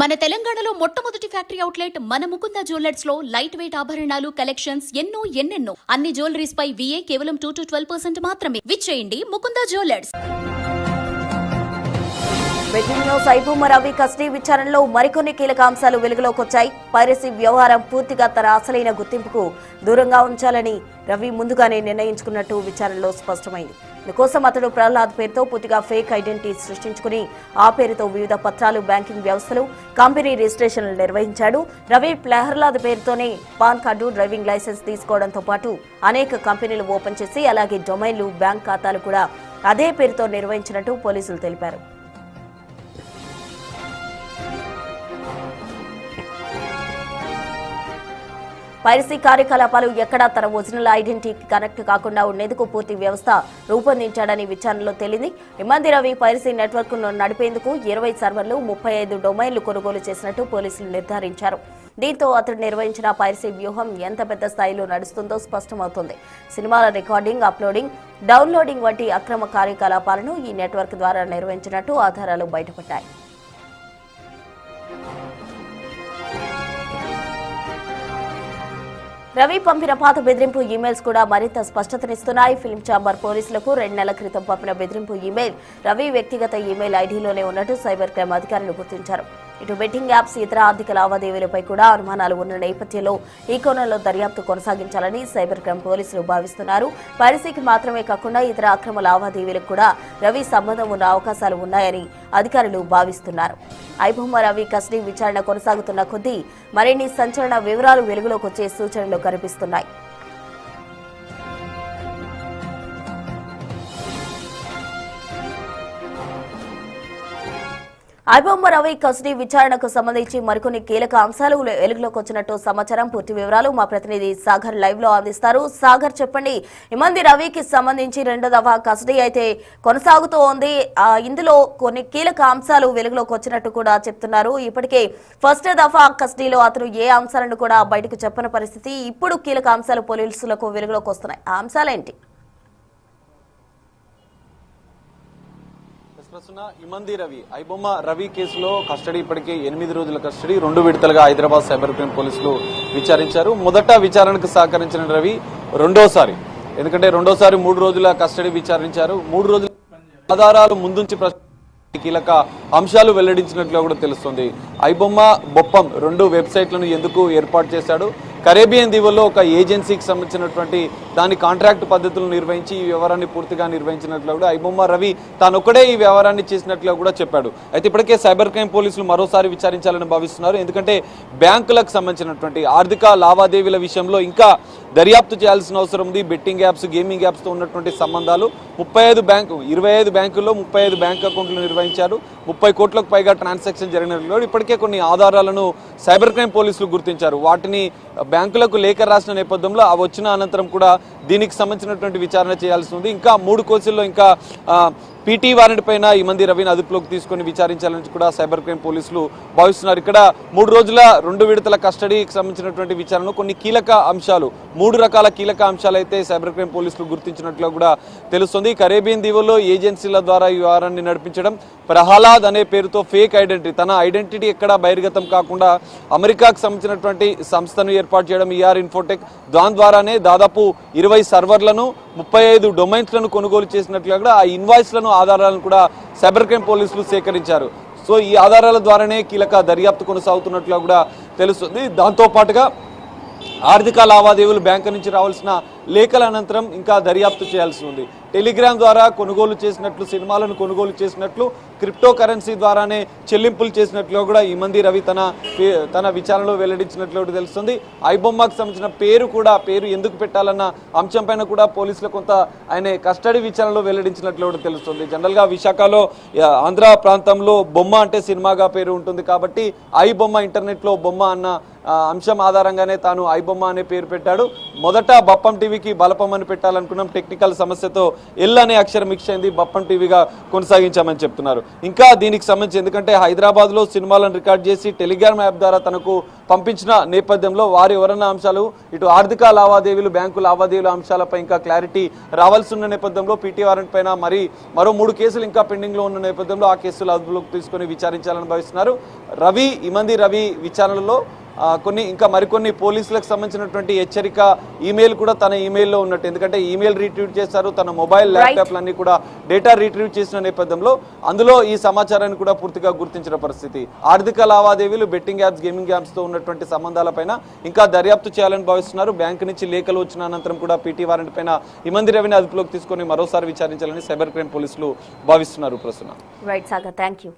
మన తెలంగాణలో మొట్టమొదటి ఫ్యాక్టరీ అవుట్లెట్ మన ముకుంద జ్యువెలర్స్ లో లైట్ వెయిట్ ఆభరణాలు కలెక్షన్స్ ఎన్నెన్నో అన్ని జ్యువెలరీస్ పై VA కేవలం 2 to 12% మాత్రమే. విచ్చేయండి Mukunda jewellers. Breaking news. IBomma Ravi custody విచారణలో మరికొన్ని కీలక అంశాలు వెలుగులోకి వచ్చాయి. పైరసీ వ్యవహారం పూర్తిగా తన అసలైన గుర్తింపుకు దూరంగా ఉంచాలని రవి ముందుగానే నిర్ణయించుకున్నట్టు విచారణలో స్పష్టమైంది. ఇందుకోసం అతడు ప్రహ్లాద్ పేరుతో పూర్తిగా ఫేక్ ఐడెంటిటీ సృష్టించుకుని ఆ పేరుతో వివిధ పత్రాలు, బ్యాంకింగ్ వ్యవస్థలు, కంపెనీ రిజిస్ట్రేషన్లు నిర్వహించాడు. రవి ప్రహ్లాద్ పేరుతోనే పాన్ కార్డు, డ్రైవింగ్ లైసెన్స్ తీసుకోవడంతో పాటు అనేక కంపెనీలు ఓపెన్ చేసి అలాగే డొమైన్లు, బ్యాంక్ ఖాతాలు కూడా అదే పేరుతో నిర్వహించినట్టు పోలీసులు తెలిపారు. పైరసీ కార్యకలాపాలు ఎక్కడా తన ఒరిజినల్ ఐడెంటిటీకి కనెక్ట్ కాకుండా ఉండేందుకు పూర్తి వ్యవస్థ రూపొందించాడని విచారణలో తేలింది. ఇమ్మంది రవి పైరసీ నెట్వర్క్ ను నడిపేందుకు 20 సర్వర్లు, 35 డొమైన్లు కొనుగోలు చేసినట్టు పోలీసులు నిర్ధారించారు. దీంతో అతడు నిర్వహించిన పైరసీ వ్యూహం ఎంత పెద్ద స్థాయిలో నడుస్తుందో స్పష్టమవుతుంది. సినిమాల రికార్డింగ్, అప్లోడింగ్, డౌన్లోడింగ్ వంటి అక్రమ కార్యకలాపాలను ఈ నెట్వర్క్ ద్వారా నిర్వహించినట్టు ఆధారాలు బయటపడ్డాయి. రవి పంపిన పాత బెదిరింపు ఈమెయిల్స్ కూడా మరింత స్పష్టతనిస్తున్నాయి. ఫిల్మ్ ఛాంబర్ పోలీసులకు 2 నెలల క్రితం పంపిన బెదిరింపు ఈమెయిల్ రవి వ్యక్తిగత ఈమెయిల్ ఐడీలోనే ఉన్నట్టు సైబర్ క్రైమ్ అధికారులు గుర్తించారు. ఇటు బెట్టింగ్ యాప్స్, ఇతర ఆర్థిక లావాదేవీలపై కూడా అనుమానాలు ఉన్న నేపథ్యంలో ఈ కోణంలో దర్యాప్తు కొనసాగించాలని సైబర్ క్రైమ్ పోలీసులు భావిస్తున్నారు. పైరసీకి మాత్రమే కాకుండా ఇతర అక్రమ లావాదేవీలకు కూడా రవి సంబంధం ఉన్న అవకాశాలు ఉన్నాయని అధికారులు భావిస్తున్నారు. ఐబొమ్మ రవి కస్టడీ విచారణ కొనసాగుతున్న కొద్దీ మరిన్ని సంచలన వివరాలు వెలుగులోకి వచ్చే సూచనలు కనిపిస్తున్నాయి. ఐబొమ్మ రవి కస్టడీ విచారణకు సంబంధించి మరికొన్ని కీలక అంశాలు వెలుగులోకి వచ్చినట్టు సమాచారం. పూర్తి వివరాలు మా ప్రతినిధి సాగర్ లైవ్ లో అందిస్తారు. సాగర్, చెప్పండి. ఇమ్మంది రవికి సంబంధించి 2వ దఫా కస్టడీ అయితే కొనసాగుతూ ఉంది. ఇందులో కొన్ని కీలక అంశాలు వెలుగులోకి వచ్చినట్టు కూడా చెప్తున్నారు. ఇప్పటికే ఫస్ట్ దఫా కస్టడీలో అతను ఏ అంశాలను కూడా బయటకు చెప్పని పరిస్థితి. ఇప్పుడు కీలక అంశాలు పోలీసులకు వెలుగులోకి వస్తున్నాయి. ఆ అంశాలేంటి? ఇమ్మంది రవి, ఐబొమ్మ రవి కేసులో కస్టడీ ఇప్పటికే 8 రోజుల కస్టడీ 2 విడతలుగా హైదరాబాద్ సైబర్ క్రైమ్ పోలీసులు విచారించారు. మొదట విచారణకు సహకరించిన రవి రెండోసారి, ఎందుకంటే రెండోసారి 3 రోజుల కస్టడీ విచారించారు. 3 రోజుల ఆధారాలు ముందుంచి కీలక అంశాలు వెల్లడించినట్లు కూడా తెలుస్తుంది. ఐబొమ్మ, బొప్పం 2 వెబ్సైట్లను ఎందుకు ఏర్పాటు చేశాడు, కరేబియన్ దీవుల్లో ఒక ఏజెన్సీకి సంబంధించినటువంటి దాని కాంట్రాక్ట్ పద్ధతులను నిర్వహించి ఈ వ్యవహారాన్ని పూర్తిగా నిర్వహించినట్లు కూడా ఐబొమ్మ రవి తానొక్కడే ఈ వ్యవహారాన్ని చేసినట్లు కూడా చెప్పాడు. అయితే ఇప్పటికే సైబర్ క్రైమ్ పోలీసులు మరోసారి విచారించాలని భావిస్తున్నారు. ఎందుకంటే బ్యాంకులకు సంబంధించినటువంటి ఆర్థిక లావాదేవీల విషయంలో ఇంకా దర్యాప్తు చేయాల్సిన అవసరం ఉంది. బెట్టింగ్ యాప్స్, గేమింగ్ యాప్స్తో ఉన్నటువంటి సంబంధాలు 25 బ్యాంకుల్లో 35 బ్యాంక్ అకౌంట్లు నిర్వహించారు. 30 కోట్లకు పైగా ట్రాన్సాక్షన్ జరిగినట్లు ఇప్పటికే కొన్ని ఆధారాలను సైబర్ క్రైమ్ పోలీసులు గుర్తించారు. వాటిని బ్యాంకులకు లేఖ రాసిన నేపథ్యంలో అవి వచ్చిన అనంతరం కూడా దీనికి సంబంధించినటువంటి విచారణ చేయాల్సి ఉంది. ఇంకా 3 కేసుల్లో ఇంకా పీటీ వారెంట్ పైన ఇమ్మంది రవిని అదుపులోకి తీసుకుని విచారించాలని కూడా సైబర్ క్రైమ్ పోలీసులు భావిస్తున్నారు. ఇక్కడ 3 రోజుల 2 విడతల కస్టడీకి సంబంధించినటువంటి విచారణలో కొన్ని కీలక అంశాలు, 3 రకాల కీలక అంశాలు అయితే సైబర్ క్రైమ్ పోలీసులు గుర్తించినట్లు కూడా తెలుస్తుంది. కరేబియన్ దీవుల్లో ఏజెన్సీల ద్వారా ఈ వ్యవహారాన్ని నడిపించడం, ప్రహ్లాద్ అనే పేరుతో ఫేక్ ఐడెంటిటీ, తన ఐడెంటిటీ ఎక్కడా బహిర్గతం కాకుండా అమెరికాకు సంబంధించినటువంటి సంస్థను ఏర్పాటు చేయడం, ఈఆర్ ఇన్ఫోటెక్, దాని ద్వారానే దాదాపు 20 సర్వర్లను, 35 డొమైన్స్లను కొనుగోలు చేసినట్లుగా కూడా ఆ ఇన్వాయిస్లను, ఆధారాలను కూడా సైబర్ క్రైమ్ పోలీసులు సేకరించారు. సో ఈ ఆధారాల ద్వారానే కీలక దర్యాప్తు కొనసాగుతున్నట్లుగా కూడా తెలుస్తుంది. దాంతో పాటుగా ఆర్థిక లావాదేవీలు బ్యాంకు నుంచి రావాల్సిన లేఖల అనంతరం ఇంకా దర్యాప్తు చేయాల్సి ఉంది. టెలిగ్రామ్ ద్వారా కొనుగోలు చేసినట్లు, సినిమాలను కొనుగోలు చేసినట్లు, క్రిప్టో కరెన్సీ ద్వారానే చెల్లింపులు చేసినట్లు కూడా ఇమ్మంది రవి తన విచారణలో వెల్లడించినట్లు తెలుస్తుంది. ఐబొమ్మకు సంబంధించిన పేరు ఎందుకు పెట్టాలన్న అంశంపైన కూడా పోలీసులు కొంత ఆయన కస్టడీ విచారణలో వెల్లడించినట్లు కూడా తెలుస్తుంది. జనరల్గా విశాఖలో, ఆంధ్ర ప్రాంతంలో బొమ్మ అంటే సినిమాగా పేరు ఉంటుంది కాబట్టి ఐబొమ్మ, ఇంటర్నెట్లో బొమ్మ అన్న అంశం ఆధారంగానే తాను ఐబొమ్మ అనే పేరు పెట్టాడు. మొదట బప్పం టీవీకి బలపం అని పెట్టాలనుకున్నాం, టెక్నికల్ సమస్యతో ఎల్ అనే అక్షరం మిక్స్ అయింది, బప్పం టీవీగా కొనసాగించామని చెప్తున్నారు. ఇంకా దీనికి సంబంధించి ఎందుకంటే హైదరాబాద్లో సినిమాలను రికార్డ్ చేసి టెలిగ్రామ్ యాప్ ద్వారా తనకు పంపించిన నేపథ్యంలో వారు ఎవరన్నా అంశాలు ఇటు ఆర్థిక లావాదేవీలు, బ్యాంకు లావాదేవీల అంశాలపై ఇంకా క్లారిటీ రావాల్సి ఉన్న నేపథ్యంలో పీటీ వారెంట్ పైన మరో 3 కేసులు ఇంకా పెండింగ్ లో ఉన్న నేపథ్యంలో ఆ కేసులు అదుపులోకి తీసుకుని విచారించాలని భావిస్తున్నారు. ఇమంది రవి విచారణలో మరికొన్ని పోలీసులకు సంబంధించినటువంటి హెచ్చరిక ఈమెయిల్ కూడా తన ఈమెయిల్లో ఉన్నట్టు, ఎందుకంటే ఈమెయిల్ రీట్రీవ్ చేశారు, తన మొబైల్ ల్యాప్టాప్లన్నీ కూడా డేటా రీట్రీవ్ చేసిన నేపథ్యంలో అందులో ఈ సమాచారాన్ని కూడా పూర్తిగా గుర్తించిన పరిస్థితి. ఆర్థిక లావాదేవీలు, బెట్టింగ్ యాప్స్, గేమింగ్ యాప్స్ తో ఉన్నటువంటి సంబంధాలపైన ఇంకా దర్యాప్తు చేయాలని భావిస్తున్నారు. బ్యాంకు నుంచి లేఖలు వచ్చిన అనంతరం కూడా పీటీ వారెంట్ పైన ఇమంది రవిని అదుపులోకి తీసుకొని మరోసారి విచారించాలని సైబర్ క్రైమ్ పోలీసులు భావిస్తున్నారు. ప్రస్తుతం రైట్ సాగర్, థ్యాంక్ యూ.